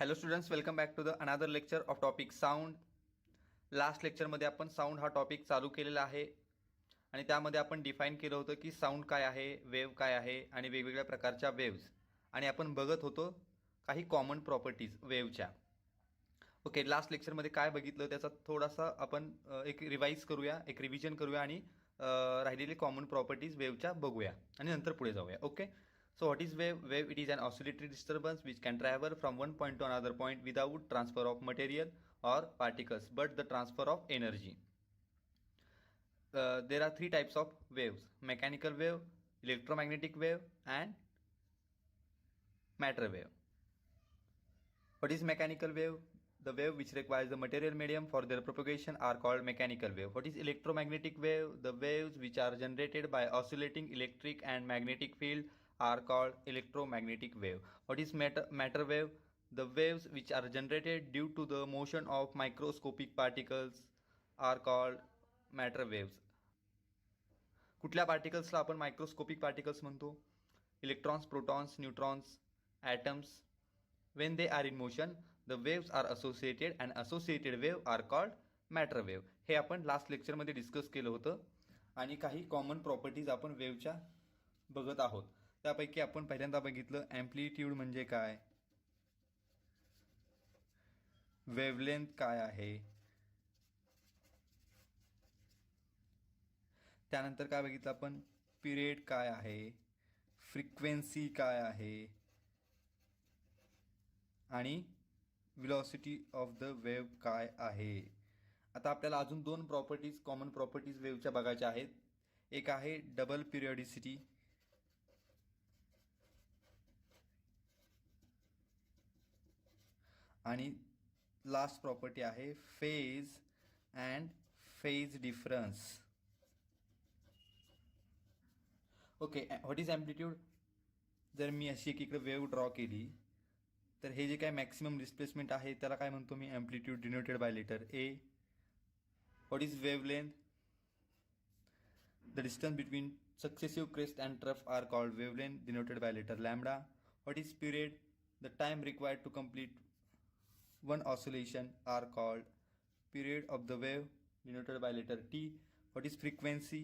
Hello students, welcome back to the another lecture of topic sound. Last लेक्चरमध्ये आपण sound हा topic चालू केलेला आहे आणि त्यामध्ये आपण डिफाईन केलं होतं की साऊंड काय आहे, वेव्ह काय आहे आणि वेगवेगळ्या प्रकारच्या वेव्ज, आणि आपण बघत होतो काही कॉमन प्रॉपर्टीज वेव्हच्या. ओके, लास्ट लेक्चरमध्ये काय बघितलं त्याचा थोडासा आपण एक रिवाईज करूया, एक रिव्हिजन करूया आणि राहिलेले कॉमन प्रॉपर्टीज वेव्हच्या बघूया आणि नंतर पुढे जाऊया. Okay, so what is wave? Wave, it is an oscillatory disturbance which can travel from one point to another point without transfer of material or particles, but the transfer of energy. There are three types of waves: mechanical wave, electromagnetic wave, and matter wave. What is mechanical wave? The wave which requires the material medium for their propagation are called mechanical wave. What is electromagnetic wave? The waves which are generated by oscillating electric and magnetic field are called electromagnetic wave. What is matter wave? The waves which are generated due to the motion of microscopic particles are called matter waves. कुठल्या पार्टिकल्सला आपण microscopic particles म्हणतो? Electrons, protons, neutrons, atoms. When they are in motion, the waves are associated and associated wave are called matter wave. हे आपण last लेक्चरमध्ये discuss केलं होतं आणि काही कॉमन प्रॉपर्टीज आपण वेव्हच्या बघत आहोत. त्यापैकी आपण पहिल्यांदा बघितलं ॲम्प्लिट्यूड म्हणजे काय, वेव्हलेंथ काय आहे, त्यानंतर काय बघितलं आपण, पिरियड काय आहे, फ्रिक्वेन्सी काय आहे आणि व्हेलॉसिटी ऑफ द वेव्ह काय आहे. आता आपल्याला अजून दोन प्रॉपर्टीज, कॉमन प्रॉपर्टीज वेव्हच्या बघायच्या आहेत. एक आहे डबल पिरियडिसिटी आणि लास्ट प्रॉपर्टी आहे phase and phase difference. Okay, what is amplitude? जर मी अशी एक इकडे वेव्ह ड्रॉ केली तर हे जे काय मॅक्सिमम डिस्प्लेसमेंट आहे त्याला काय म्हणतो मी? Amplitude denoted by letter A. What is wavelength? The distance between successive crest and trough are called wavelength denoted by letter lambda. What is period? The time required to complete one oscillation are called period of the wave denoted by letter T. What is frequency?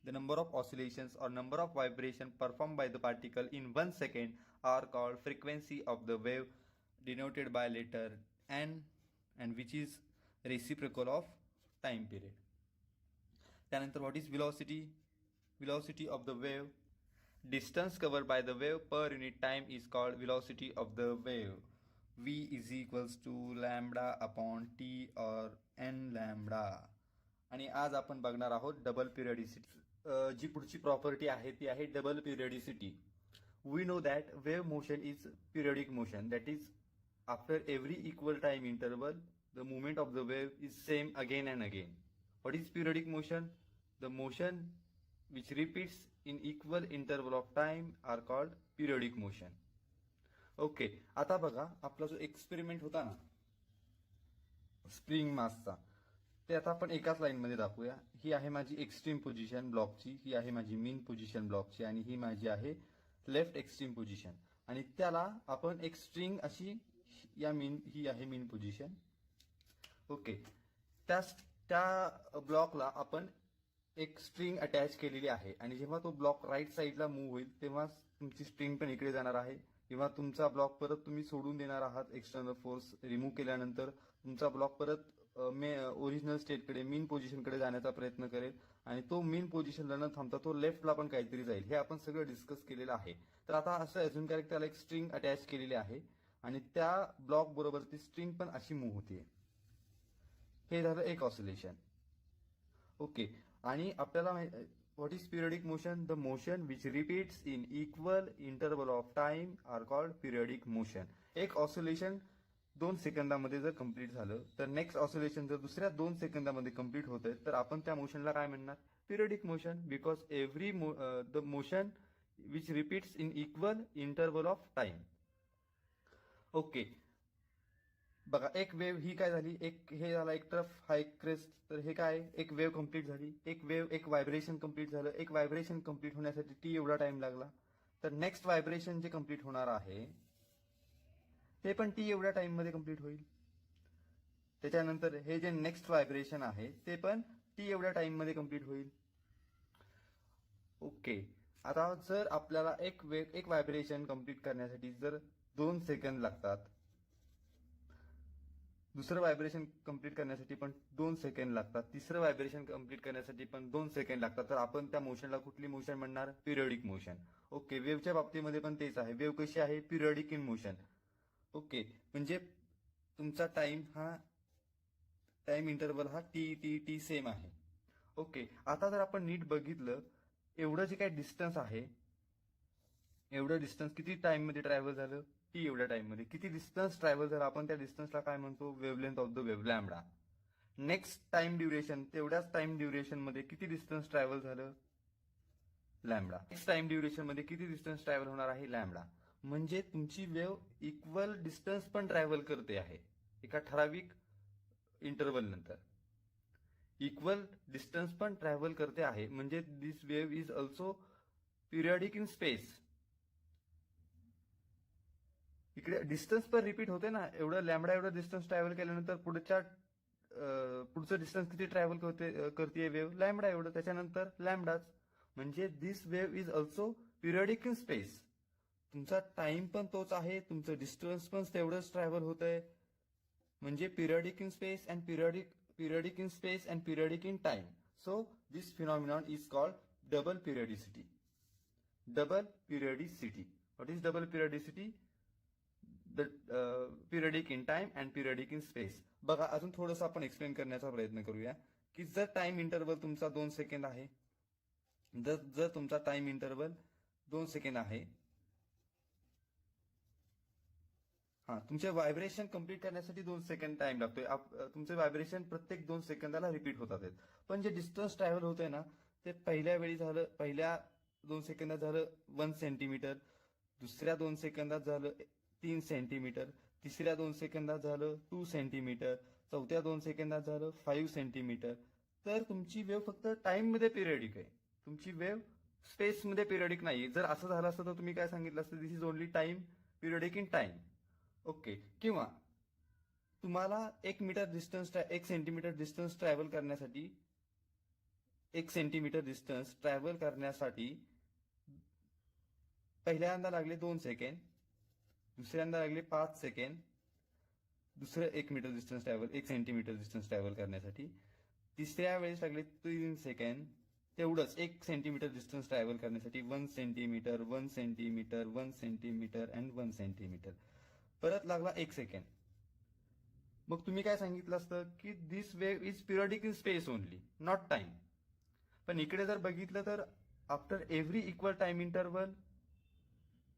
The number of oscillations or number of vibration performed by the particle in 1 second are called frequency of the wave denoted by letter N, and which is reciprocal of time period. त्यानंतर what is velocity? Velocity of the wave, distance covered by the wave per unit time is called velocity of the wave. V is equals to lambda upon T or N lambda. आणि आज आपण बघणार आहोत double पिरियडिसिटी. जी पुढची property आहे ती आहे double periodicity. We know that wave motion is periodic motion, that is after every equal time interval the movement of the wave is same again and again. What is periodic motion? The motion which repeats in equal interval of time are called periodic motion. Okay, आता बघा आपला जो experiment होता ना spring मासचा, ते आता आपण एकाच लाईनमध्ये दाखवूया. ही आहे माझी एक्स्ट्रीम पोझिशन ब्लॉकची, ही आहे माझी मीन पोझिशन ब्लॉकची आणि ही माझी आहे लेफ्ट एक्स्ट्रीम पोझिशन. आणि त्याला आपण एक स्ट्रिंग अशी या मीन, ही आहे मीन पोझिशन. ओके, त्या ब्लॉकला आपण एक स्ट्रिंग अटॅच केलेली आहे आणि जेव्हा तो ब्लॉक राईट साईडला मूव्ह होईल तेव्हा तुमची स्ट्रिंग पण इकडे जाणार आहे. किंवा तुमचा ब्लॉक परत तुम्ही सोडून देणार आहात, एक्सटर्नल फोर्स रिमूव्ह केल्यानंतर तुमचा ब्लॉक परत ओरिजिनल स्टेटकडे, मीन पोझिशनकडे जाण्याचा प्रयत्न करेल आणि तो मीन पोझिशनला न थांबता तो लेफ्टला पण काहीतरी जाईल. हे आपण सगळं डिस्कस केलेलं आहे. तर आता असं अजून काय, त्याला एक स्ट्रिंग अटॅच केलेली आहे आणि त्या ब्लॉक बरोबर ती स्ट्रिंग पण अशी मूव्ह होते. हे झालं एक ऑसिलेशन. ओके, आणि आपल्याला what is periodic motion? The motion which repeats in equal interval of time are called periodic motion. एक ऑसिलेशन 2 सेकंदामध्ये जर कंप्लीट झालं तर नेक्स्ट ऑसिलेशन जर दुसऱ्या 2 सेकंदामध्ये कंप्लीट होत आहे तर आपण त्या मोशनला काय म्हणणार? Periodic motion, because every the motion which repeats in equal interval of time. Okay, बघा एक वेव्ह ही काय झाली, एक हे झाला एक ट्रफ, हा एक क्रेस्ट. तर हे काय, एक वेव्ह कंप्लीट झाली, एक वेव्ह, एक व्हायब्रेशन कंप्लीट झालं. एक व्हायब्रेशन कंप्लीट होण्यासाठी टी एवढा टाइम लागला. तर नेक्स्ट व्हायब्रेशन जे कंप्लीट होणार आहे ते पण टी एवढ्या टाइममध्ये कंप्लीट होईल. त्याच्यानंतर हे जे नेक्स्ट व्हायब्रेशन आहे ते पण टी एवढ्या टाइममध्ये कंप्लीट होईल. ओके. आता जर आपल्याला एक व्हायब्रेशन कंप्लीट करण्यासाठी जर 2 सेकंद लागतात, दुसरं व्हायब्रेशन कंप्लीट करण्यासाठी पण 2 सेकंड लागतात, तिसरं व्हायब्रेशन कंप्लीट करण्यासाठी पण 2 सेकंड लागतात, तर आपण त्या मोशनला कुठली मोशन म्हणणार? Periodic motion. ओके. वेव्हच्या बाबतीमध्ये पण तेच आहे. वेव्ह कशी आहे? Periodic in motion. ओके. म्हणजे तुमचा टाइम इंटरवल हा टी टी टी सेम आहे. ओके. आता जर आपण नीट बघितलं, एवढं जे काही डिस्टन्स आहे, एवढं डिस्टन्स किती टाइम मध्ये ट्रॅव्हल झालं? टी एवढ्या टाइम मध्ये. किती डिस्टन्स ट्रॅव्हल झालं? आपण त्या डिस्टन्सला काय म्हणतो? Wavelength of the wave, lambda. Next time duration, तेवढ्याच टाइम ड्युरेशन मध्ये किती डिस्टन्स ट्रॅव्हल झालं? लॅम्बडा. नेक्स्ट टाइम ड्युरेशन मध्ये किती डिस्टन्स ट्रॅव्हल होणार आहे? लॅम्बडा. म्हणजे तुमची वेव्ह इक्वल डिस्टन्स पण ट्रॅव्हल करते आहे एका ठराविक इंटरव्हल नंतर. इक्वल डिस्टन्स पण ट्रॅव्हल करते आहे, म्हणजे this wave is also periodic in space. इकडे डिस्टन्स पण रिपीट होते ना, एवढं लॅम्बडा एवढं डिस्टन्स ट्रॅव्हल केल्यानंतर पुढचं डिस्टन्स किती ट्रॅव्हल करते वेव्ह? लॅम्बडा एवढं. त्याच्यानंतर लॅम्बडाच. म्हणजे this wave is also periodic in space. तुमचा टाइम पण तोच आहे, तुमचं डिस्टन्स पण तेवढंच ट्रॅव्हल होत आहे. म्हणजे periodic in space and periodic in space and periodic in time. So this phenomenon is called double periodicity. Double periodicity. What is double periodicity? The periodic in time and periodic in space. बघा, अजून थोडंसं आपण explain करण्याचा प्रयत्न करूया की जर time interval तुमचा 2 सेकंद आहे, जर तुमचा टाइम इंटरवल 2 सेकंद आहे, तुमचे व्हायब्रेशन कंप्लीट करण्यासाठी 2 सेकंड टाइम लागतोय. तुमचे व्हायब्रेशन प्रत्येक 2 सेकंदाला रिपीट होतात. पण जे डिस्टन्स ट्रॅव्हल होतंय ना, ते पहिल्या 2 सेकंदात झालं 1 सेंटीमीटर, दुसऱ्या 2 सेकंदात झालं 3 सेंटीमीटर, तिसऱ्या 2 सेकंदात झालं 2 सेंटीमीटर, चौथ्या 2 सेकंदात झालं 5 सेंटीमीटर. तर तुमची वेव्ह फक्त टाइम मध्ये पिरियडिक आहे, तुमची वेव्ह स्पेस मध्ये पिरियडिक नाही. जर असं झालं असतं तर तुम्ही काय सांगितलं असतं? This is only time, periodic in time. Okay. किंवा तुम्हाला 1 सेंटीमीटर डिस्टन्स ट्रॅव्हल करण्यासाठी 1 सेंटीमीटर डिस्टन्स ट्रॅव्हल करण्यासाठी पहिल्यांदा लागले 2 सेकंड, दुसऱ्यांदा लागले 5 सेकंड, दुसरं 1 metre distance travel 1 centimetre distance travel करण्यासाठी, तिसऱ्या वेळेस लागले 3 सेकंड, तेवढंच 1 सेंटीमीटर डिस्टन्स ट्रॅव्हल करण्यासाठी 1 centimetre, 1 centimetre, 1 centimetre and 1 centimetre. परत लागला 1 सेकंड. मग तुम्ही काय सांगितलं असतं की this wave is periodic in space only, not time. पण इकडे जर बघितलं तर after every equal time interval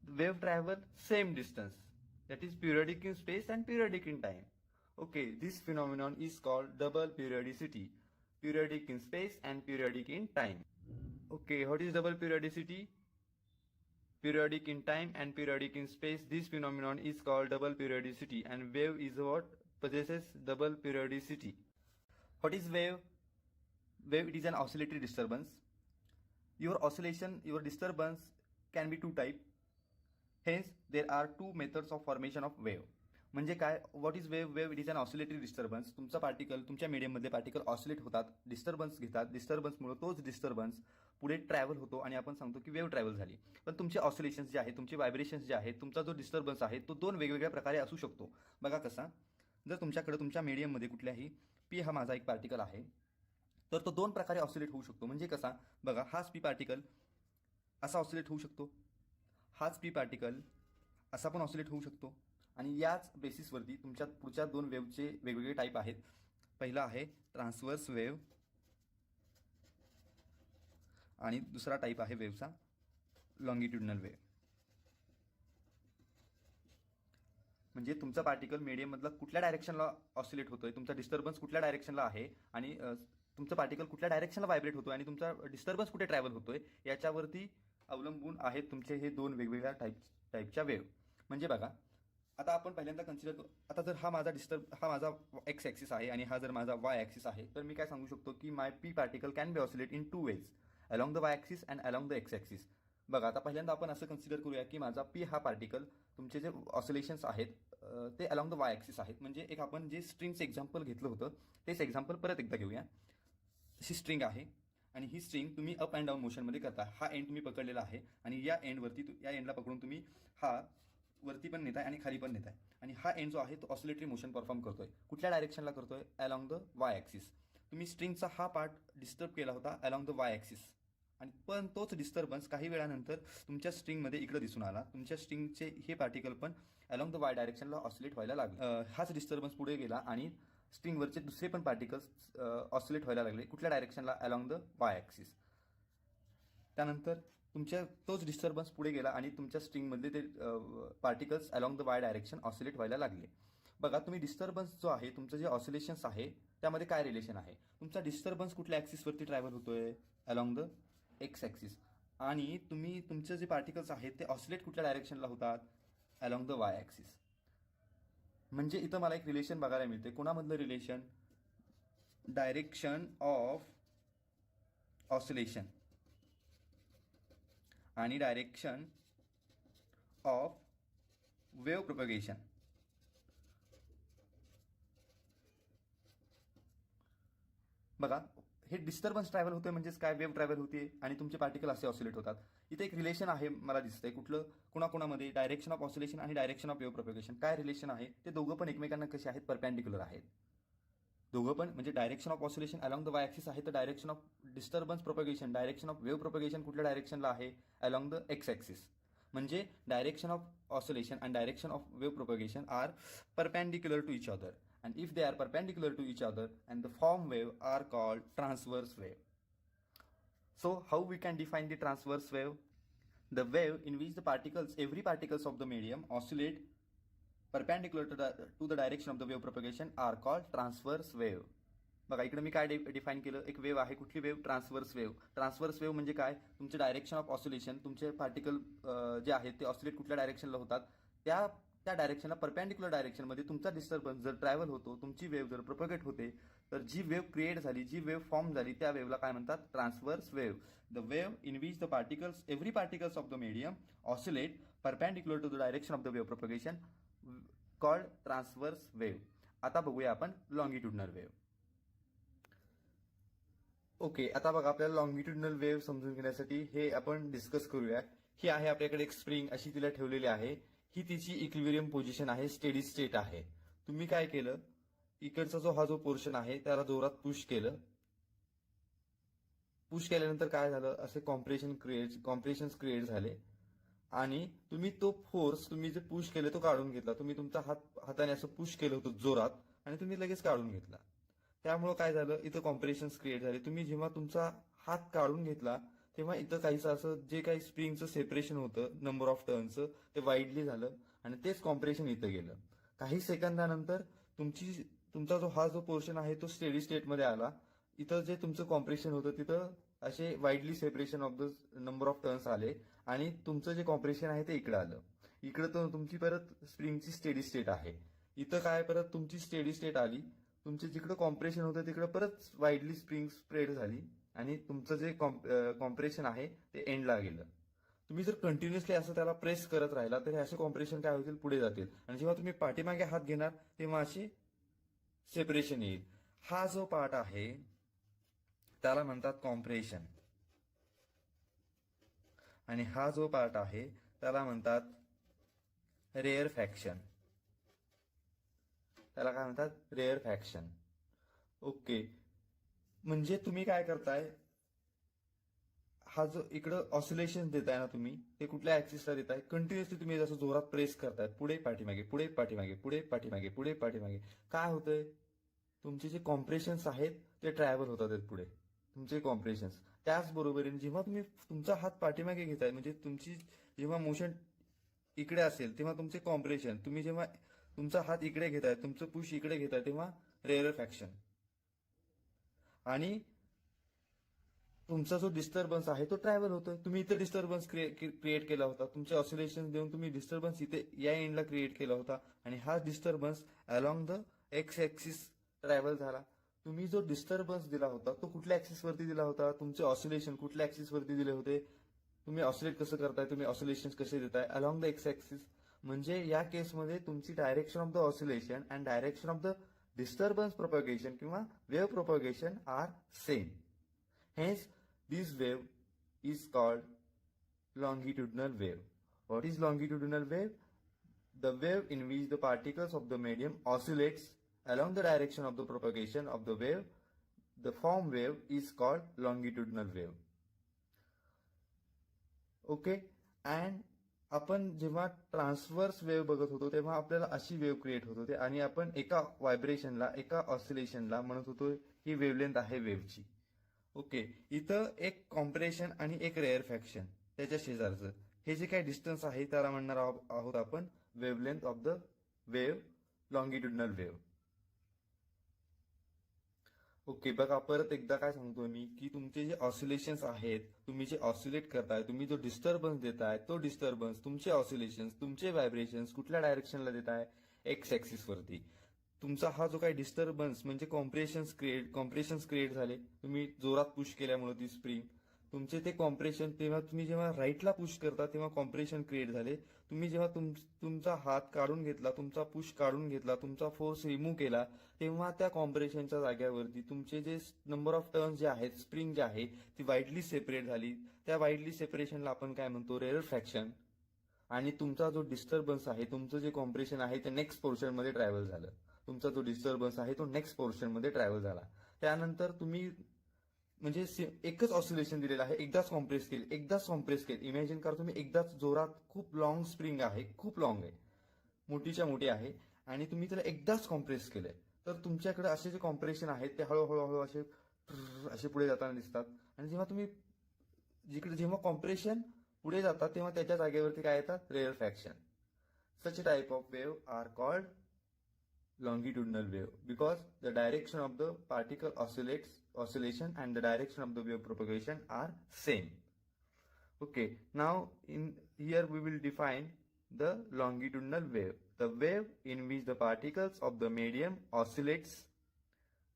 wave travel same distance, that is periodic in space and periodic in time. Okay. This phenomenon is called double periodicity. Periodic in space and periodic in time. Okay, what is double periodicity? Periodic in time and periodic in space. This phenomenon is called double periodicity, and wave is what possesses double periodicity. What is wave? Wave, it is an oscillatory disturbance. Your disturbance can be two type. Hence, there are two methods of formation of wave. म्हणजे काय? What is wave? Wave it is an oscillatory disturbance. तुमचा particle, तुमच्या मीडियममध्ये particle oscillate होतात, disturbance घेतात, डिस्टर्बन्समुळे तोच disturbance पुढे travel होतो आणि आपण सांगतो की वेव्ह ट्रॅव्हल झाली. पण तुमचे ऑसिलेशन्स जे आहेत, तुमचे व्हायब्रेशन्स जे आहेत, तुमचा जो डिस्टर्बन्स आहे तो 2 वेगवेगळ्या प्रकारे असू शकतो. बघा कसा? जर तुमच्याकडे तुमच्या मीडियममध्ये कुठल्याही पी हा माझा एक पार्टिकल आहे, तर तो 2 प्रकारे ऑसिलेट होऊ शकतो. म्हणजे कसा? बघा, हाच पी पार्टिकल असा ऑसिलेट होऊ शकतो, हाच पी पार्टिकल असा पण ऑसिलेट होऊ शकतो. आणि याच बेसिसवरती तुमच्या पुढच्या 2 वेव्हचे वेगवेगळे टाईप आहेत. पहिला आहे ट्रान्सव्हर्स वेव्ह आणि दुसरा टाईप आहे वेव्हचा लॉंगिट्युडिनल वेव्ह. म्हणजे तुमचा पार्टिकल मीडियममधला कुठल्या डायरेक्शनला ऑसिलेट होतोय, तुमचा डिस्टर्बन्स कुठल्या डायरेक्शनला आहे आणि तुमचा पार्टिकल कुठल्या डायरेक्शनला व्हायब्रेट होतोय आणि तुमचा डिस्टर्बन्स कुठे ट्रॅव्हल होतोय याच्यावरती अवलंबून आहेत तुमचे हे 2 वेगवेगळ्या टाईपच्या वेव्ह. म्हणजे बघा, आता आपण पहिल्यांदा कन्सिडर करू. आता जर हा माझा एक्स ॲक्सिस आहे आणि हा जर माझा वाय ॲक्सिस आहे, तर मी काय सांगू शकतो की my P particle can be oscillate in 2 ways, along the Y axis and along the X axis. बघा, आता पहिल्यांदा आपण असं कन्सिडर करूया की माझा पी हा पार्टिकल, तुमचे जे ऑसिलेशन्स आहेत ते अलॉंग द वाय ॲक्सिस आहेत. म्हणजे एक आपण जे स्ट्रिंगचं एक्झाम्पल घेतलं होतं तेच एक्झाम्पल परत एकदा घेऊया. ही स्ट्रिंग आहे आणि ही स्ट्रिंग तुम्ही अप अँड डाऊन मोशनमध्ये करता. हा एंड तुम्ही पकडलेला आहे आणि या एंडला पकडून तुम्ही हा वरती पण नेताय आणि खाली पण नेताय आणि हा एंड जो आहे तो ऑसिलेटरी मोशन परफॉर्म करतोय. कुठल्या डायरेक्शनला करतोय? Along the Y axis. तुम्ही स्ट्रिंगचा हा पार्ट डिस्टर्ब केला होता अलॉंग द वाय ॲक्सिस आणि पण तोच डिस्टर्बन्स काही वेळानंतर तुमच्या स्ट्रिंगमध्ये इकडे दिसून आला. तुमच्या स्ट्रिंगचे हे पार्टिकल पण अलॉंग द वाय डायरेक्शनला ऑसिलेट व्हायला लागले. हाच डिस्टर्बन्स पुढे गेला आणि स्ट्रिंगवरचे दुसरे पण पार्टिकल्स ऑसिलेट व्हायला लागले. कुठल्या डायरेक्शनला? Along the Y axis. त्यानंतर तुमच्या तोच डिस्टर्बन्स पुढे गेला आणि तुमच्या स्ट्रिंगमधले ते particles along the Y direction oscillate व्हायला लागले. बघा तुम्ही डिस्टर्बन्स जो आहे तुमचं जे ऑसिलेशन्स आहे त्यामध्ये काय रिलेशन आहे? तुमचा डिस्टर्बन्स कुठल्या ॲक्सिसवरती ट्रॅव्हल होतोय? Along the X axis. आणि तुम्ही तुमचे जे पार्टिकल्स आहेत ते ऑसिलेट कुठल्या डायरेक्शनला होतात? Along the Y axis. म्हणजे इथं मला एक रिलेशन बघायला मिळते. कोणामधलं रिलेशन? डायरेक्शन ऑफ ऑसिलेशन आणि डायरेक्शन ऑफ वेव्ह प्रोपगेशन. बघा हे डिस्टर्बन्स ट्रॅव्हल होते म्हणजेच काय? वेव्ह ट्रॅव्हल होते आणि तुमचे पार्टिकल असे ऑसिलेट होतात. इथे एक रिलेशन आहे मला दिसतंय. कुठलं? कोणाकोणामध्ये? डायरेक्शन ऑफ ऑसिलेशन आणि डायरेक्शन ऑफ वेव्ह प्रोपगेशन. काय रिलेशन आहे? ते दोघं पण एकमेकांना कसे आहेत? परपॅन्डिक्युलर आहेत. दोघं पण म्हणजे direction of oscillation along the Y axis आहे तर direction of disturbance propagation direction of wave propagation कुठल्या डायरेक्शनला आहे? Along the X axis. म्हणजे direction of oscillation and direction of wave propagation are perpendicular to each other. And if they are perpendicular to each other and the form wave are called transverse wave. So how we can define the transverse wave? The wave in which the every particles of the medium oscillate perpendicular to the direction of the wave propagation are called transverse wave. बघा इकडे मी काय define केलं? एक wave आहे. कुठली wave? Transverse wave. Transverse wave म्हणजे काय? तुमचे डायरेक्शन ऑफ ऑसिलेशन तुमचे पार्टिकल जे आहेत ते ऑसिलेट कुठल्या डायरेक्शनला होतात? त्या डायरेक्शनला परपॅन्डिक्युलर डायरेक्शनमध्ये तुमचा डिस्टर्बन्स जर ट्रॅव्हल होतो, तुमची वेव्ह जर प्रोपगेट होते, तर जी वेव्ह क्रिएट झाली, जी वेव्ह फॉर्म झाली त्या वेव्हला काय म्हणतात? Transverse wave. The wave in which the particles every particles of the medium oscillate perpendicular to the direction of the wave propagation called transverse wave. आता बघूया आपण लॉंगिट्युडनल वेव्ह. ओके, आता बघा आपल्याला लॉंगिट्युडनल वेव्ह समजून घेण्यासाठी हे आपण डिस्कस करूया. ही आहे आपल्याकडे एक स्प्रिंग अशी तिला ठेवलेली आहे. ही तिची इक्विलिब्रियम पोझिशन आहे, स्टेडी स्टेट आहे. तुम्ही काय केलं? इकडचा जो पोर्शन आहे त्याला जोरात पुश केलं. पुश केल्यानंतर काय झालं? असे कॉम्प्रेशन्स क्रिएट झाले आणि तुम्ही तो फोर्स तुम्ही जे पुश केले तो काढून घेतला. तुम्ही तुमचा हाताने असं पुश केलं होतं जोरात आणि तुम्ही लगेच काढून घेतला. त्यामुळं काय झालं? इथं कॉम्प्रेशन्स क्रिएट झाले. तुम्ही जेव्हा तुमचा हात काढून घेतला तेव्हा इथं काहीसं असं जे काही स्प्रिंगचं सेपरेशन होतं नंबर ऑफ टर्नचं ते वाईडली झालं आणि तेच कॉम्प्रेशन इथं गेलं. काही सेकंदानंतर तुमचा जो पोर्शन आहे तो स्टेडी स्टेटमध्ये आला. इथं जे तुमचं कॉम्प्रेशन होतं तिथं असे widely separation of the number of turns आले आणि तुमचं जे कॉम्प्रेशन आहे ते इकडं आलं. इकडं तर तुमची परत स्प्रिंगची स्टेडी स्टेट आहे. इथं काय परत तुमची स्टेडी स्टेट आली. तुमचे जिकडं कॉम्प्रेशन होतं तिकडं परत वाईडली स्प्रिंग स्प्रेड झाली आणि तुमचं जे कॉम्प्रेशन आहे ते एंडला गेलं. तुम्ही जर कंटिन्युअसली असं त्याला प्रेस करत राहिला तर हे असे कॉम्प्रेशन काय होतील? पुढे जातील आणि जेव्हा तुम्ही पाठीमागे हात घेणार तेव्हा अशी सेपरेशन येईल. हा जो पार्ट आहे त्याला म्हणतात कॉम्प्रेशन आणि हा जो पार्ट आहे त्याला म्हणतात रेअरफॅक्शन. त्याला काय म्हणतात? रेअरफॅक्शन. ओके, म्हणजे तुम्ही काय करताय? हा जो इकडं ऑसिलेशन देताय ना तुम्ही ते कुठल्या ऍक्सिसला देताय? कंटिन्युअसली तुम्ही जसं जोरात प्रेस करताय पुढे पाठीमागे पुढे पाठीमागे पुढे पाठीमागे पुढे पाठीमागे. काय होतंय? तुमचे जे कॉम्प्रेशन्स आहेत ते ट्रॅव्हल होतात पुढे तुमचे कॉम्प्रेशन्स. त्याचबरोबरीने जेव्हा तुम्ही तुमचा हात पाठीमागे घेताय म्हणजे तुमची जेव्हा मोशन इकडे असेल तेव्हा तुमचे कॉम्प्रेशन, तुम्ही जेव्हा तुमचा हात इकडे घेताय तुमचं पुश इकडे घेताय तेव्हा रेअरफॅक्शन आणि तुमचा जो डिस्टर्बन्स आहे तो ट्रॅव्हल होतोय. तुम्ही इथे डिस्टर्बन्स क्रिएट केला होता. तुमचे ऑसिलेशन देऊन तुम्ही डिस्टर्बन्स इथे या एंडला क्रिएट केला होता आणि हा disturbance along the X axis travel झाला. तुम्ही जो डिस्टर्बन्स दिला होता तो कुठल्या ऍक्सिस वरती दिला होता? तुमचे ऑसिलेशन कुठल्या ऍक्सिस वरती दिले होते? तुम्ही ऑसिलेट कसं करताय? तुम्ही ऑसिलेशन कसे देताय? Along the X axis. म्हणजे या केसमध्ये तुमची direction of the oscillation and direction of the disturbance propagation किंवा wave propagation are same. Hence this wave is called longitudinal wave. What is longitudinal wave? The wave in which the particles of the medium oscillates along the direction of the propagation of the wave. The form wave is called longitudinal wave. Okay. And आपण जेव्हा transverse wave बघत होतो तेव्हा आपल्याला अशी wave create होत होते आणि आपण एका व्हायब्रेशनला एका ऑसिलेशनला म्हणत होतो ही वेव्हलेंथ आहे वेव्हची. ओके. इथं एक कॉम्प्रेशन आणि एक रेअरफॅक्शन त्याच्या शेजारचं हे जे काही डिस्टन्स आहे त्याला म्हणणार आहोत आपण wavelength of the wave, longitudinal wave. Okay. बघा परत एकदा काय सांगतो मी की तुमचे जे ऑसिलेशन्स आहेत, तुम्ही जे ऑसिलेट करताय, तुम्ही जो डिस्टर्बन्स देताय तो डिस्टर्बन्स, तुमचे ऑसिलेशन्स, तुमचे व्हायब्रेशन्स कुठल्या डायरेक्शनला देताय? एक्स ऍक्सिस वरती. तुमचा हा जो काही डिस्टर्बन्स म्हणजे कॉम्प्रेशन्स क्रिएट झाले, तुम्ही जोरात पुश केल्यामुळे ती स्प्रिंग तुमचे ते कॉम्प्रेशन, तेव्हा तुम्ही जेव्हा राईटला पुश करता तेव्हा कॉम्प्रेशन क्रिएट झाले. तुम्ही जेव्हा तुमचा हात काढून घेतला, तुमचा पुश काढून घेतला, तुमचा फोर्स रिमूव्ह केला, तेव्हा त्या कॉम्प्रेशनच्या जाग्यावरती तुमचे जे नंबर ऑफ टर्न्स जे आहेत, स्प्रिंग जे आहे ती वाईडली सेपरेट झाली. त्या वाईडली सेपरेशनला आपण काय म्हणतो? रेअरफॅक्शन. आणि तुमचा जो डिस्टर्बन्स आहे, तुमचं जे कॉम्प्रेशन आहे ते नेक्स्ट पोर्शनमध्ये ट्रॅव्हल झालं. तुमचा जो डिस्टर्बन्स आहे तो नेक्स्ट पोर्शनमध्ये ट्रॅव्हल झाला. त्यानंतर तुम्ही म्हणजे एकच ऑसिलेशन दिलेलं आहे, एकदाच कॉम्प्रेस केले. इमॅजिन करा तुम्ही एकदाच जोरात, खूप लॉंग स्प्रिंग आहे, खूप लॉंग आहे, मोठीच्या मोठी आहे आणि तुम्ही त्याला एकदाच कॉम्प्रेस केलंय. तर तुमच्याकडे असे जे कॉम्प्रेशन आहेत ते हळूहळू असे पुढे जाताना दिसतात. आणि जेव्हा कॉम्प्रेशन पुढे जातात तेव्हा त्याच्या जागेवरती काय येतात? Rarefaction. Such type of wave are called longitudinal wave because the direction of the particle oscillation and the direction of the wave propagation are same. Okay, now in here we will define the longitudinal wave, the wave in which the particles of the medium oscillates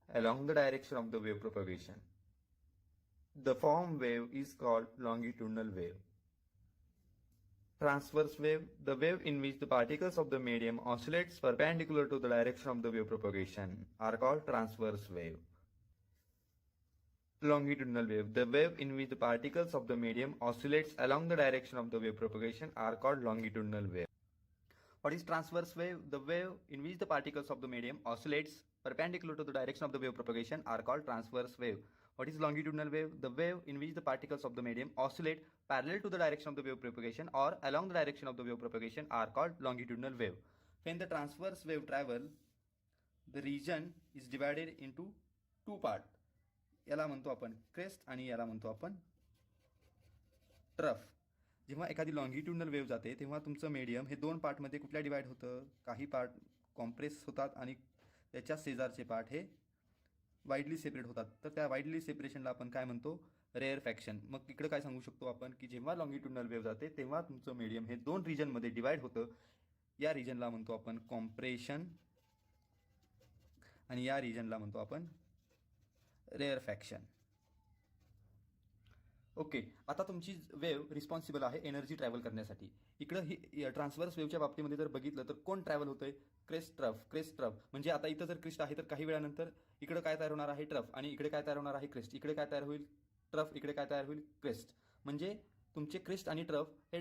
along the direction of the wave propagation. The form wave is called longitudinal wave. Transverse wave, the wave in which the particles of the medium oscillates perpendicular to the direction of the wave propagation are called transverse wave. Longitudinal wave, the wave in which the particles of the medium oscillates along the direction of the wave propagation are called longitudinal wave. What is transverse wave? The wave in which the particles of the medium oscillates perpendicular to the direction of the wave propagation are called transverse wave. What is longitudinal wave? The wave in which the particles of the medium oscillate parallel to the direction of the wave propagation or along the direction of the wave propagation are called longitudinal wave. When the transverse wave travel, the region is divided into two parts. याला म्हणतो आपण crest आणि याला म्हणतो आपण trough. जेव्हा एखादी लॉंगिट्युडनल wave जाते तेव्हा तुमचं मीडियम हे दोन पार्टमध्ये कुठल्या डिवाइड होतं? काही पार्ट कॉम्प्रेस होतात आणि त्याच्या शेजारचे पार्ट हे वाईडली सेपरेट होतात. तर त्या वाईडली सेपरेशनला आपण काय म्हणतो? रेअरफॅक्शन. मग इकडे काय सांगू शकतो आपण की जेव्हा लॉंगिट्युडनल वेव्ह जाते तेव्हा तुमचं मीडियम हे दोन रिजनमध्ये डिवाइड होतं. या रिजनला म्हणतो आपण कॉम्प्रेशन आणि या रिजनला म्हणतो आपण रेअरफॅक्शन. ओके. आता तुमची वेव्ह रिस्पॉन्सिबल आहे एनर्जी ट्रॅव्हल करण्यासाठी. इकडं ही ट्रान्सव्हर्स वेव्हच्या बाबतीमध्ये जर बघितलं तर कोण ट्रॅव्हल होतंय? Crest trough. म्हणजे आता इथं जर क्रेस्ट आहे तर काही वेळानंतर इकडं काय तयार होणार आहे? ट्रफ. आणि इकडे काय तयार होणार आहे? क्रेस्ट. इकडे काय तयार होईल? ट्रफ. इकडे काय तयार होईल? क्रेस्ट. म्हणजे तुमचे क्रेस्ट आणि ट्रफ हे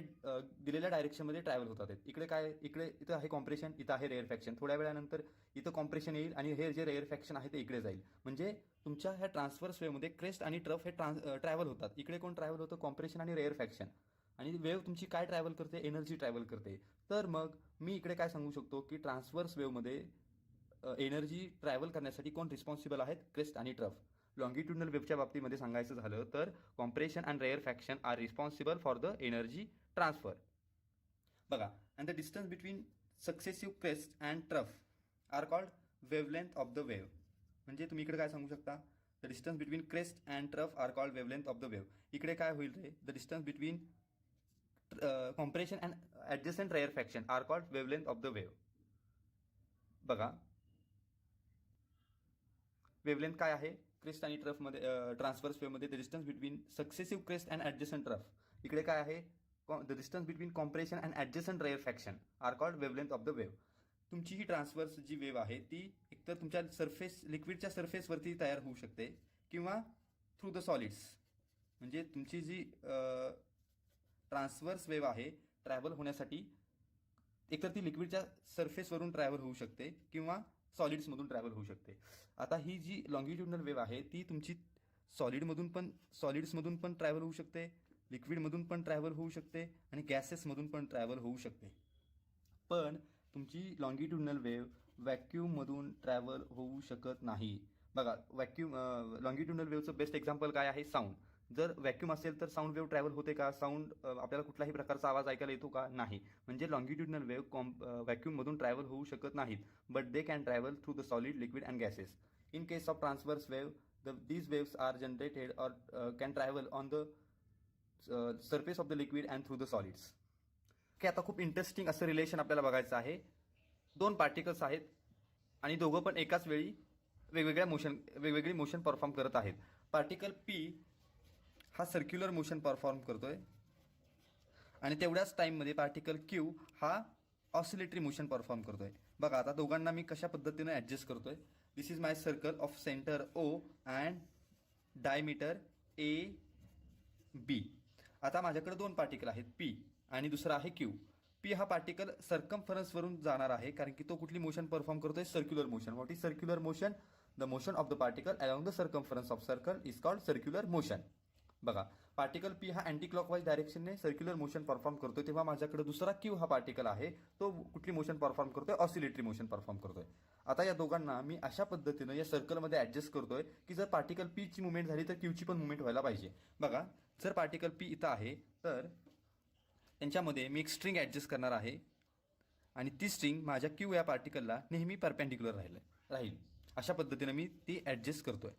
दिलेल्या डायरेक्शनमध्ये ट्रॅव्हल होतात. इथं आहे कॉम्प्रेशन, इथं आहे रेअरफॅक्शन. थोड्या वेळानंतर इथं कॉम्प्रेशन येईल आणि हे जे रेअरफॅक्शन आहे ते इकडे जाईल. म्हणजे तुमच्या ह्या ट्रान्सव्हर्स वेव्हमध्ये क्रेस्ट आणि ट्रफ हे ट्रॅव्हल होतात. इकडे कोण ट्रॅव्हल होतं? कॉम्प्रेशन आणि रेअरफॅक्शन. आणि वेव्ह तुमची काय ट्रॅव्हल करते? एनर्जी ट्रॅव्हल करते. तर मग मी इकडे काय सांगू शकतो की ट्रान्सव्हर्स वेव्हमध्ये एनर्जी ट्रॅव्हल करण्यासाठी कोण रिस्पॉन्सिबल आहेत? क्रेस्ट आणि ट्रफ. लॉंगिट्युडनल वेव्हच्या बाबतीमध्ये सांगायचं झालं तर compression and rarefaction are responsible for the energy transfer. बघा. And the distance between successive crest and trough are called wavelength of the wave. म्हणजे तुम्ही इकडे काय सांगू शकता? The distance between crest and trough are called wavelength of the wave. इकडे काय होईल रे? The distance between compression and adjacent rarefaction are called wavelength of the wave. बघा. वेव्हलेंथ काय आहे? क्रेस्ट आणि ट्रफमध्ये ट्रान्सव्हर्स वेव्हमध्ये the distance between successive crest and adjacent trough. इकडे काय आहे? The distance between compression and adjacent rarefaction are called wavelength of the wave. तुमची ही ट्रान्सवर्स जी वेव्ह आहे ती एकतर तुमच्या लिक्विडच्या सरफेसवरती तयार होऊ शकते किंवा थ्रू द सॉलिड्स. म्हणजे तुमची जी ट्रान्सवर्स वेव्ह आहे ट्रॅव्हल होण्यासाठी एकतर ती लिक्विडच्या सरफेसवरून ट्रॅव्हल होऊ शकते किंवा सॉलिड्समधून ट्रॅव्हल होऊ शकते. आता ही जी लॉंगिट्युडनल वेव्ह आहे ती तुमची सॉलिड्समधून पण ट्रॅव्हल होऊ शकते, लिक्विडमधून पण ट्रॅव्हल होऊ शकते आणि गॅसेसमधून पण ट्रॅव्हल होऊ शकते. पण तुमची लॉंगिट्युडनल वेव्ह व्हॅक्यूममधून ट्रॅव्हल होऊ शकत नाही. बघा लॉंगिट्युडनल वेव्हचं बेस्ट एक्झाम्पल काय आहे? साऊंड. जर व्हॅक्यूम असेल तर साऊंड वेव्ह ट्रॅव्हल होते का? साऊंड आपल्याला कुठल्याही प्रकारचा आवाज ऐकायला येतो का? नाही. म्हणजे लॉंगिट्युडनल वेव्ह व्हॅक्यूममधून ट्रॅव्हल होऊ शकत नाहीत, but they can travel through the solid, liquid and gases. In case of transverse wave these waves are generated or can travel on the surface of the liquid and through the solids. Okay, आता खूप interesting असं relation आपल्याला बघायचं आहे. दोन particles आहेत आणि दोघं पण एकाच वेळी वेगवेगळी मोशन परफॉर्म करत आहेत. पार्टिकल पी हा सर्क्युलर मोशन परफॉर्म करतोय आणि तेवढ्याच टाईममध्ये पार्टिकल क्यू हा ऑसिलेटरी मोशन परफॉर्म करतोय. बघा आता दोघांना मी कशा पद्धतीने ॲडजस्ट करतोय. This is my circle of centre O and diameter A B. आता माझ्याकडे दोन पार्टिकल आहेत पी आणि दुसरा आहे क्यू. पी हा पार्टिकल सर्कम्फरन्सवरून जाणार आहे कारण की तो कुठली मोशन परफॉर्म करतोय? Circular motion. What is circular motion? The motion of the particle along the circumference of circle is called circular motion. बघा पार्टिकल पी हा अँटी क्लॉकवाईज डायरेक्शनने सर्क्युलर मोशन परफॉर्म करतोय, तेव्हा माझ्याकडे दुसरा क्यू हा पार्टिकल आहे तो कुठली मोशन परफॉर्म करतोय? ऑसिलेटरी मोशन परफॉर्म करतोय. आता या दोघांना मी अशा पद्धतीनं या सर्कलमध्ये ॲडजस्ट करतोय की जर पार्टिकल पीची मुवमेंट झाली तर क्यूची पण मुवमेंट व्हायला पाहिजे. बघा जर पार्टिकल पी इथं आहे तर त्यांच्यामध्ये मी एक स्ट्रिंग ॲडजस्ट करणार आहे आणि ती स्ट्रिंग माझ्या क्यू या पार्टिकलला नेहमी परपेंडिक्युलर राहील. अशा पद्धतीनं मी ती ॲडजस्ट करतोय.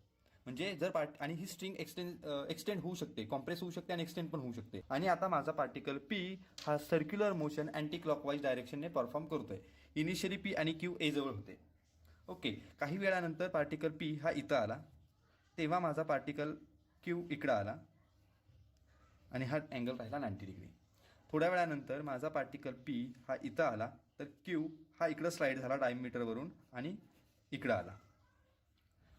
म्हणजे जर आणि ही स्ट्रिंग एक्सटेंड होऊ शकते, कॉम्प्रेस होऊ शकते आणि एक्सटेंड पण होऊ शकते. आणि आता माझा पार्टिकल पी हा सर्क्युलर मोशन अँटी क्लॉकवाईज डायरेक्शनने परफॉर्म करतोय. इनिशियली पी आणि क्यू ए जवळ होते. ओके, काही वेळानंतर पार्टिकल पी हा इथं आला तेव्हा माझा पार्टिकल क्यू इकडं आला आणि हा अँगल राहिला 90 डिग्री. थोड्या वेळानंतर माझा पार्टिकल पी हा इथं आला तर क्यू हा इकडं स्लाईड झाला डायमीटरवरून आणि इकडं आला.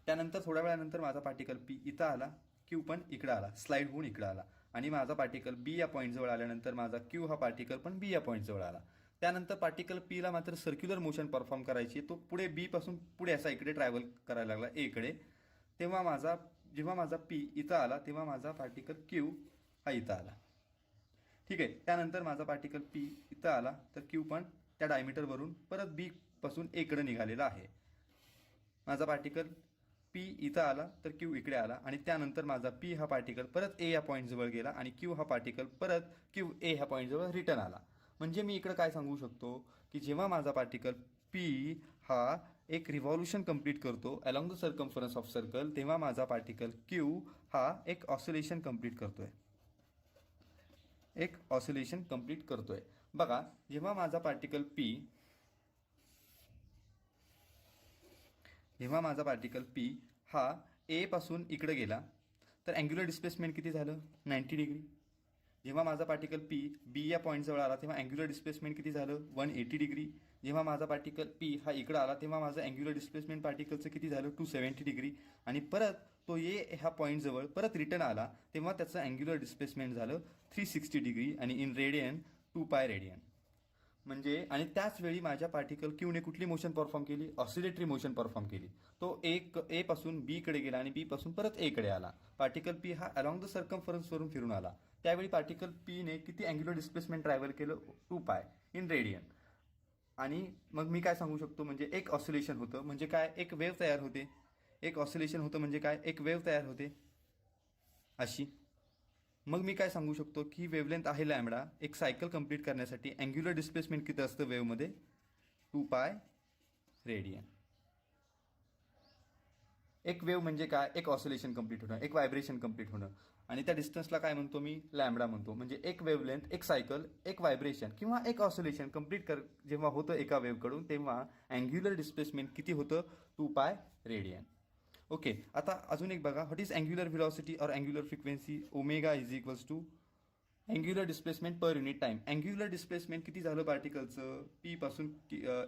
त्यानंतर थोड्या वेळानंतर माझा पार्टिकल पी इथं आला, क्यू पण इकडं आला, स्लाईड होऊन इकडं आला आणि माझा पार्टिकल बी या पॉईंटजवळ आल्यानंतर माझा क्यू हा पार्टिकल पण बी या पॉईंटजवळ आला. त्यानंतर पार्टिकल पीला मात्र सर्क्युलर मोशन परफॉर्म करायची. तो पुढे बी पासून पुढे असा इकडे ट्रॅव्हल करायला लागला एकडे. तेव्हा जेव्हा माझा पी इथं आला तेव्हा माझा पार्टिकल क्यू हा इथं आला. ठीक आहे. त्यानंतर माझा पार्टिकल पी इथं आला तर क्यू पण त्या डायमीटरवरून परत बी पासून एकडे निघालेला आहे. माझा पार्टिकल पी इथं आला तर क्यू इकडे आला आणि त्यानंतर माझा पी हा पार्टिकल परत ए या पॉईंटजवळ गेला आणि क्यू हा पार्टिकल परत क्यू ए ह्या पॉईंटजवळ रिटर्न आला. म्हणजे मी इकडे काय सांगू शकतो की जेव्हा माझा पार्टिकल पी हा एक रिव्हॉल्युशन कंप्लीट करतो along the circumference of circle तेव्हा माझा पार्टिकल क्यू हा एक ऑसिलेशन कंप्लीट करतोय. बघा जेव्हा माझा पार्टिकल पी हा ए पासून इकडे गेला तर अँग्युलर डिस्प्लेसमेंट किती झालं? 90 डिग्री. जेव्हा माझा पार्टिकल पी बी या पॉईंटजवळ आला तेव्हा अँग्युलर डिस्प्लेसमेंट किती झालं? 180 डिग्री. जेव्हा माझा पार्टिकल पी हा इकडे आला तेव्हा माझं अँग्युलर डिस्प्लेसमेंट पार्टिकलचं किती झालं? 270 डिग्री. आणि परत तो ए ह्या पॉईंटजवळ परत रिटर्न आला तेव्हा त्याचं अँग्युलर डिस्प्लेसमेंट झालं 360 डिग्री आणि इन रेडियन 2π रेडियन. म्हणजे आणि त्याच वेळी माझ्या पार्टिकल क्यूने कुठली मोशन परफॉर्म केली? ऑसिलेटरी मोशन परफॉर्म केली. तो ए पासून बी कडे गेला आणि बी पासून परत ए कडे आला. पार्टिकल पी हा अलॉंग द सर्कम्फरन्सवरून फिरून आला. त्यावेळी पार्टिकल पीने किती अँग्युलर डिस्प्लेसमेंट ट्रॅव्हल केलं? 2π इन रेडियन. आणि मग मी काय सांगू शकतो? म्हणजे एक ऑसिलेशन होतं म्हणजे काय? एक वेव्ह तयार होते. एक ऑसिलेशन होतं म्हणजे काय? एक वेव्ह तयार होते अशी. मग मी काय सांगू शकतो की वेवलेंथ आहे लॅम्बडा. एक सायकल कंप्लीट करण्यासाठी अँग्युलर डिस्प्लेसमेंट किती असतं वेव्हमध्ये? 2π रेडियन. एक वेव्ह म्हणजे काय? एक ऑसिलेशन कंप्लीट होणं, एक व्हायब्रेशन कंप्लीट होणं आणि त्या डिस्टन्सला काय म्हणतो मी? लॅम्बडा म्हणतो. म्हणजे एक वेवलेंथ, एक सायकल, एक व्हायब्रेशन किंवा एक ऑसिलेशन कंप्लीट जेव्हा होतं एका वेव्हकडून तेव्हा अँग्युलर डिस्प्लेसमेंट किती होतं? 2π रेडियन. ओके, आता अजून एक बघा. व्हॉट इज अँग्युलर व्हेलॉसिटी और angular frequency? Omega is equals to angular displacement per unit time. Angular displacement किती झालं पार्टिकलचं पी पासून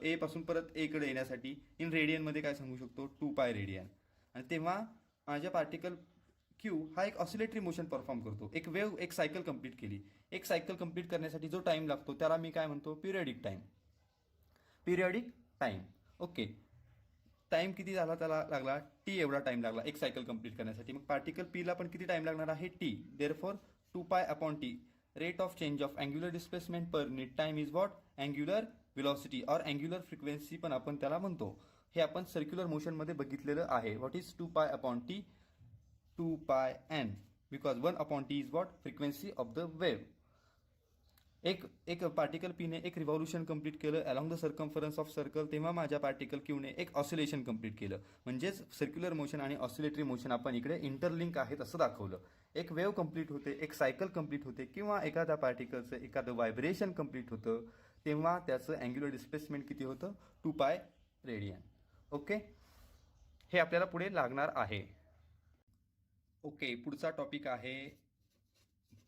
ए पासून परत ए कडे येण्यासाठी इन रेडियनमध्ये काय सांगू शकतो 2π रेडियन. आणि तेव्हा माझ्या पार्टिकल क्यू हा एक ऑसिलेटरी मोशन परफॉर्म करतो. एक वेव्ह एक सायकल कंप्लीट केली. एक सायकल कंप्लीट करण्यासाठी जो टाइम लागतो त्याला मी काय म्हणतो periodic time. Periodic time. Okay. Time किती झाला त्याला लागला टी एवढा टाइम लागला एक सायकल कंप्लीट करण्यासाठी. मग पार्टिकल पीला पण किती टाइम लागणार आहे T. Therefore 2π upon T rate of change of angular displacement per unit time is what angular velocity और अँग्युलर फ्रिक्वेन्सी पण आपण त्याला म्हणतो. हे आपण सर्क्युलर मोशनमध्ये बघितलेलं आहे. What is 2π upon T 2πn because 1 upon T is what frequency of the wave. एक पार्टिकल पीने एक रिव्हॉल्युशन कंप्लीट केलं along the circumference of circle. तेव्हा माझ्या पार्टिकल क्यूने एक ऑसिलेशन कंप्लीट केलं. म्हणजेच सर्क्युलर मोशन आणि ऑसिलेटरी मोशन आपण इकडे इंटरलिंक आहेत असं दाखवलं. एक वेव्ह कंप्लीट होते, एक सायकल कंप्लीट होते किंवा एखाद्या पार्टिकलचं एखादं व्हायब्रेशन कंप्लीट होतं तेव्हा त्याचं अँग्युलर डिस्प्लेसमेंट किती होतं 2π रेडियन. ओके. हे आपल्याला पुढे लागणार आहे. ओके. पुढचा टॉपिक आहे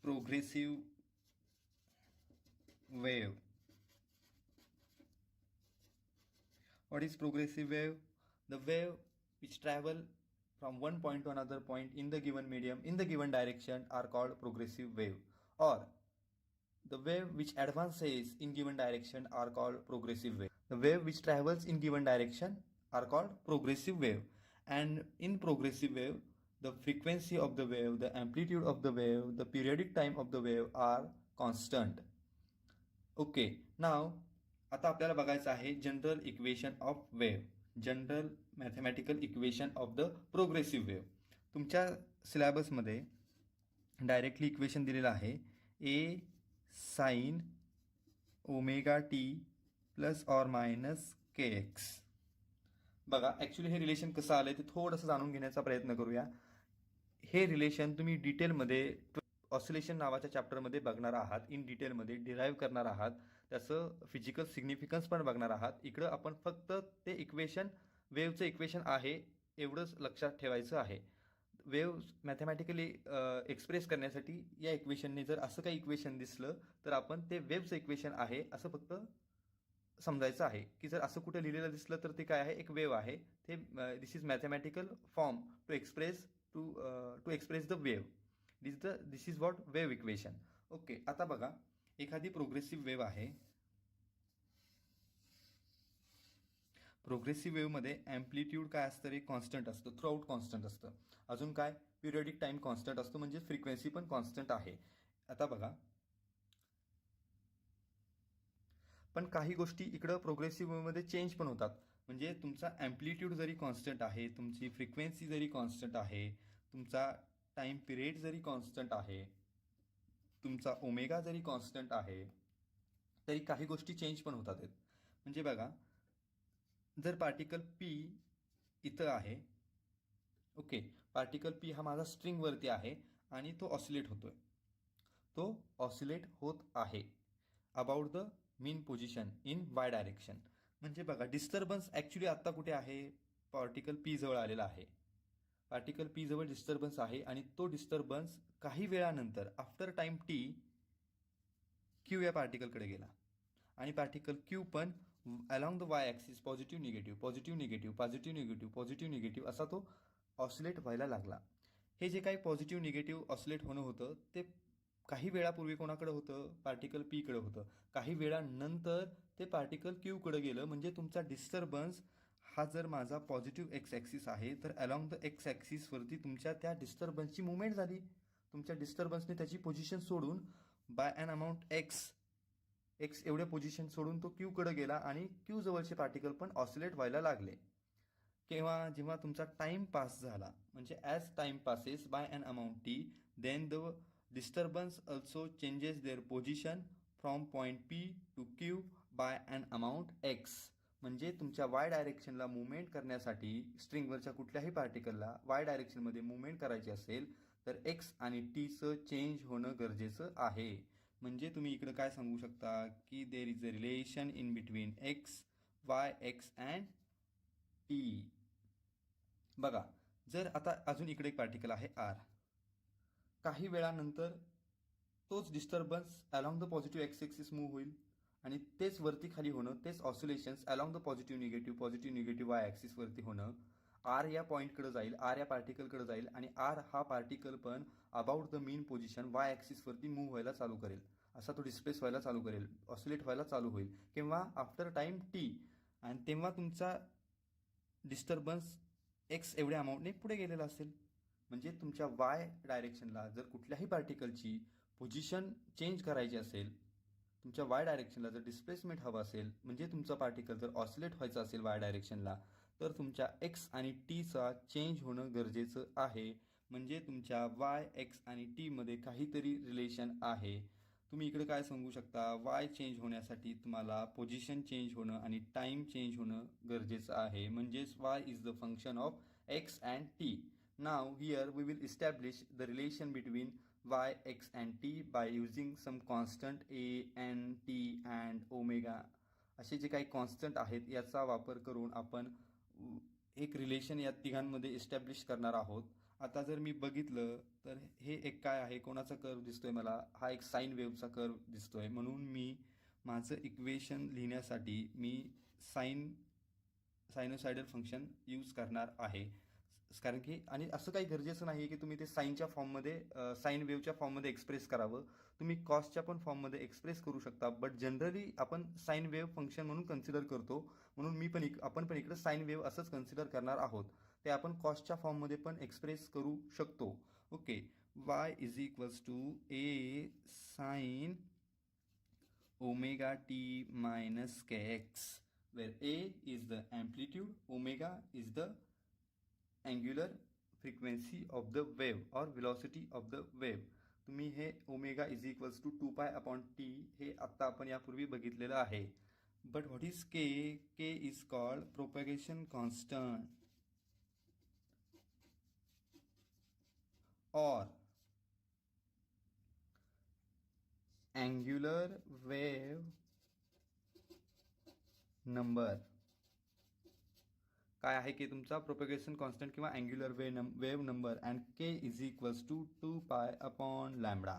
progressive wave. What is progressive wave? The wave which travel from one point to another point in the given medium in the given direction are called progressive wave, or the wave which advances in given direction are called progressive wave. The wave which travels in given direction are called progressive wave. And in progressive wave, the frequency of the wave, the amplitude of the wave, the periodic time of the wave are constant. Okay. Now आता आपल्याला बघायचं आहे general equation of wave. General mathematical equation of the progressive wave. तुमच्या सिलेबसमध्ये directly equation दिलेलं आहे A sine omega T plus or minus K X. बघा actually हे रिलेशन कसं आलं ते थोडंसं जाणून घेण्याचा प्रयत्न करूया. हे रिलेशन तुम्ही डिटेलमध्ये ऑसिलेशन नावाच्या चॅप्टरमध्ये बघणार आहात. इन डिटेलमध्ये डिराईव्ह करणार आहात. त्याचं फिजिकल सिग्निफिकन्स पण बघणार आहात. इकडं आपण फक्त ते इक्वेशन वेव्हचं इक्वेशन आहे एवढंच लक्षात ठेवायचं आहे. वेव्ह मॅथमॅटिकली एक्सप्रेस करण्यासाठी या इक्वेशनने जर असं काही इक्वेशन दिसलं तर आपण ते वेव्हचं इक्वेशन आहे असं फक्त समजायचं आहे. की जर असं कुठे लिहिलेलं दिसलं तर ते काय आहे एक वेव्ह आहे. ते this is mathematical form to express the wave. This is what wave equation. Okay. आता बघा एखादी प्रोग्रेसिव्ह वेव्ह आहे. प्रोग्रेसिव्ह वेव्हमध्ये ॲम्प्लिट्यूड काय असतं रे कॉन्स्टंट असतं. थ्रूआउट कॉन्स्टंट असतं. अजून काय पिरियडिक टाइम कॉन्स्टंट असतो म्हणजे फ्रिक्वेन्सी पण कॉन्स्टंट आहे. आता बघा पण काही गोष्टी इकडं प्रोग्रेसिव्ह वेव्हमध्ये चेंज पण होतात. म्हणजे तुमचा ॲम्प्लिट्यूड जरी कॉन्स्टंट आहे, तुमची फ्रिक्वेन्सी जरी कॉन्स्टंट आहे, तुमचा टाइम पिरियड जरी कॉन्स्टंट आहे, तुमचा ओमेगा जरी कॉन्स्टंट आहे, तरी काही गोष्टी चेंज पण होतात आहेत. म्हणजे बघा जर पार्टिकल पी इथं आहे. ओके. पार्टिकल पी हा माझा स्ट्रिंगवरती आहे आणि तो ऑसिलेट होतोय. तो ऑसिलेट होत आहे about the mean position in Y direction. म्हणजे बघा डिस्टर्बन्स ॲक्च्युली आत्ता कुठे आहे पार्टिकल पी जवळ आलेला आहे. पार्टिकल पी जवळ डिस्टर्बन्स आहे आणि तो डिस्टर्बन्स काही वेळानंतर आफ्टर टाइम टी क्यू या पार्टिकलकडे गेला आणि पार्टिकल क्यू पण along the Y axis positive negative positive negative positive negative positive negative असा तो ऑसिलेट व्हायला लागला. हे जे काही पॉझिटिव्ह निगेटिव्ह ऑसिलेट होणं होतं ते काही वेळापूर्वी कोणाकडे होतं पार्टिकल पीकडे होतं. काही वेळानंतर ते पार्टिकल क्यूकडे गेलं. म्हणजे तुमचा डिस्टर्बन्स हा जर माझा पॉझिटिव्ह एक्स ॲक्सिस आहे तर अलॉंग द एक्स ॲक्सिसवरती तुमच्या त्या डिस्टर्बन्सची मुवमेंट झाली. तुमच्या डिस्टर्बन्सने त्याची पोझिशन सोडून बाय अन अमाऊंट एक्स एवढ्या पोझिशन सोडून तो क्यूकडे गेला आणि क्यू जवळचे पार्टिकल पण ऑसिलेट व्हायला लागले. केव्हा जेव्हा तुमचा टाइम पास झाला. म्हणजे as time passes by an amount t then the disturbance also changes their position from point P to Q by an amount x. म्हणजे तुमच्या वाय डायरेक्शनला मुवमेंट करण्यासाठी स्ट्रिंगवरच्या कुठल्याही पार्टिकलला वाय डायरेक्शनमध्ये मुवमेंट करायची असेल तर एक्स आणि टीचं चेंज होणं गरजेचं आहे. म्हणजे तुम्ही इकडं काय सांगू शकता की there is a relation in between x Y x and T. बघा जर आता अजून इकडे एक पार्टिकल आहे आर. काही वेळानंतर तोच disturbance along the positive X axis move होईल आणि तेच वरती खाली होणं, तेच oscillations along the positive negative Y ॲक्सिसवरती होणं, आर या पॉईंटकडे जाईल, आर या पार्टिकलकडे जाईल आणि आर हा पार्टिकल पण about the mean position Y ॲक्सिसवरती मूव्ह व्हायला चालू करेल. असा तो डिस्प्लेस व्हायला चालू करेल, ऑसिलेट व्हायला चालू होईल किंवा आफ्टर टाईम टी. आणि तेव्हा तुमचा डिस्टर्बन्स एक्स एवढ्या अमाऊंटने पुढे गेलेला असेल. म्हणजे तुमच्या वाय डायरेक्शनला जर कुठल्याही पार्टिकलची पोझिशन चेंज करायची असेल, तुमच्या वाय डायरेक्शनला जर डिस्प्लेसमेंट हवं असेल, म्हणजे तुमचा पार्टिकल जर ऑसिलेट व्हायचा असेल वाय डायरेक्शनला, तर तुमच्या एक्स आणि टीचा चेंज होणं गरजेचं आहे. म्हणजे तुमच्या वाय, एक्स आणि टीमध्ये काहीतरी रिलेशन आहे. तुम्ही इकडे काय सांगू शकता, वाय चेंज होण्यासाठी तुम्हाला पोझिशन चेंज होणं आणि टाईम चेंज होणं गरजेचं आहे. म्हणजेच y is the function of x and t. Now here we will establish the relation between y, x and t by using some constant a, n, t and omega. असे जे काही constant आहेत याचा वापर करून आपण एक रिलेशन या तिघांमध्ये इस्टॅब्लिश करणार आहोत. आता जर मी बघितलं तर हे एक काय आहे, कोणाचा कर्व दिसतोय मला, हा एक साईन वेव्हचा कर्व दिसतोय. म्हणून मी माझं इक्वेशन लिहिण्यासाठी मी सायनोसायडल फंक्शन यूज करणार आहे. कारण की आणि असं काही गरजेचं नाही आहे की तुम्ही ते साईनच्या फॉर्ममध्ये साईन वेव्हच्या फॉर्ममध्ये एक्सप्रेस करावं. तुम्ही कॉसच्या पण फॉर्ममध्ये एक्सप्रेस करू शकता. बट जनरली आपण साईन वेव्ह फंक्शन म्हणून कन्सिडर करतो. म्हणून आपण पण इकडे साईन वेव्ह असंच कन्सिडर करणार आहोत. ते आपण कॉसच्या फॉर्ममध्ये पण एक्सप्रेस करू शकतो. Okay, y is equals to A sine omega T minus K x, where A is the amplitude, omega is the angular frequency of the wave or velocity of the wave. तुम्ही हे omega is equals to 2 pi upon T हे आत्ता आपण यापूर्वी बघितलेलं आहे. But what is k? K is called propagation constant or angular wave number. काय आहे की तुमचा प्रोपॅगेशन कॉन्स्टंट किंवा angular wave number. And k is equals to 2 pi upon lambda.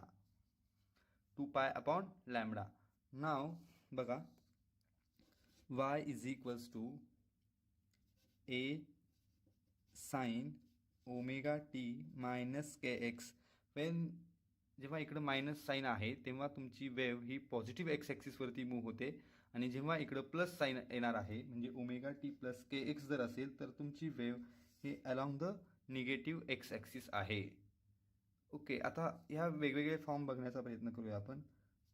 2 pi upon lambda. Now बघा, Y is equals to A sine omega T minus K X. जेव्हा इकडं minus sine आहे तेव्हा तुमची वेव्ह ही positive X ॲक्सिसवरती move होते आणि जेव्हा इकडं प्लस साईन येणार आहे म्हणजे omega T plus K X जर असेल तर तुमची वेव्ह ही along the negative X axis आहे. ओके, आता ह्या वेगवेगळे फॉर्म बघण्याचा प्रयत्न करूया आपण.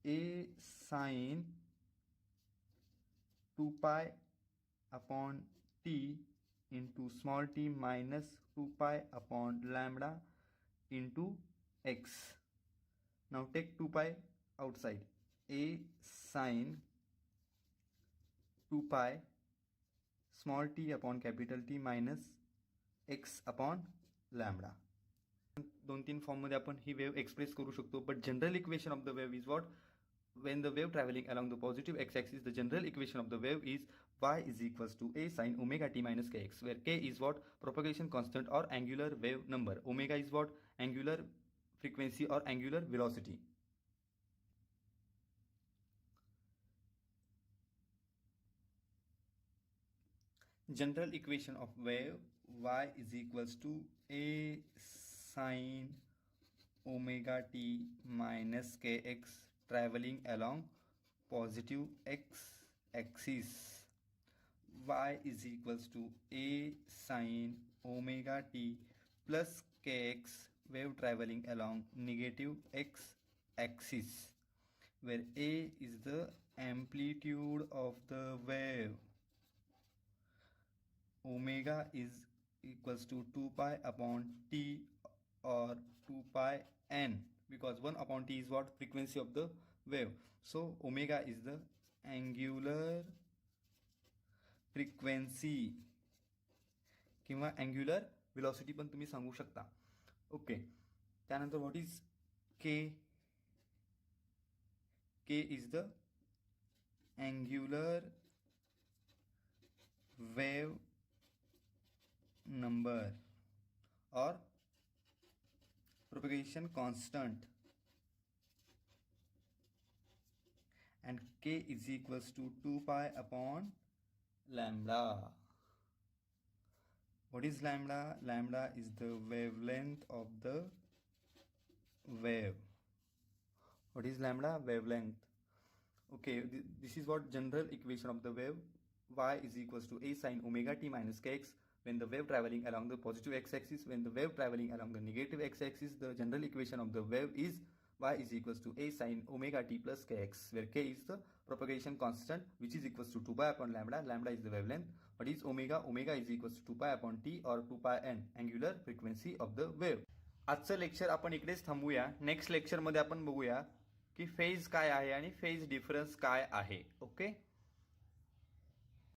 ए sine 2 pi upon t into small t minus 2 pi upon lambda into x. Now take 2 pi outside. A sine 2 pi small t upon capital T minus x upon lambda. 2-3 फॉर्ममध्ये आपण ही wave express करू शकतो. But general equation of the wave is what? when the wave traveling along the positive x-axis, the general equation of the wave is y is equals to a sine omega t minus kx, where k is what? Propagation constant or angular wave number. Omega is what? Angular frequency or angular velocity. General equation of wave, y is equals to a sine omega t minus kx traveling along positive x axis. Y is equals to a sine omega t plus kx wave traveling along negative x axis, where a is the amplitude of the wave. Omega is equals to 2 pi upon t or 2 pi n, because 1 upon t is what? Frequency of the wave. So omega is the angular frequency किंवा angular velocity पण तुम्ही सांगू शकता. Okay, त्यानंतर what is k? K is the angular wave number or propagation constant k is equals to 2 pi upon lambda. What is lambda? Lambda is the wavelength of the wave. What is lambda? Wavelength. Okay, this is what general equation of the wave. Y is equals to a sine omega t minus kx when the wave traveling along the positive x-axis. When the wave traveling along the negative x-axis, the general equation of the wave is y is equals to a sine omega t plus kx, where k is the propagation constant, which is equals to 2 pi upon lambda. Lambda is the wavelength. What is omega? Omega is equals to 2 pi upon t or 2 pi n, angular frequency of the wave. आजचं lecture आपण इकडेच थांबूया. Next लेक्चरमध्ये आपण बघूया की phase काय आहे आणि फेज डिफरन्स काय आहे. ओके.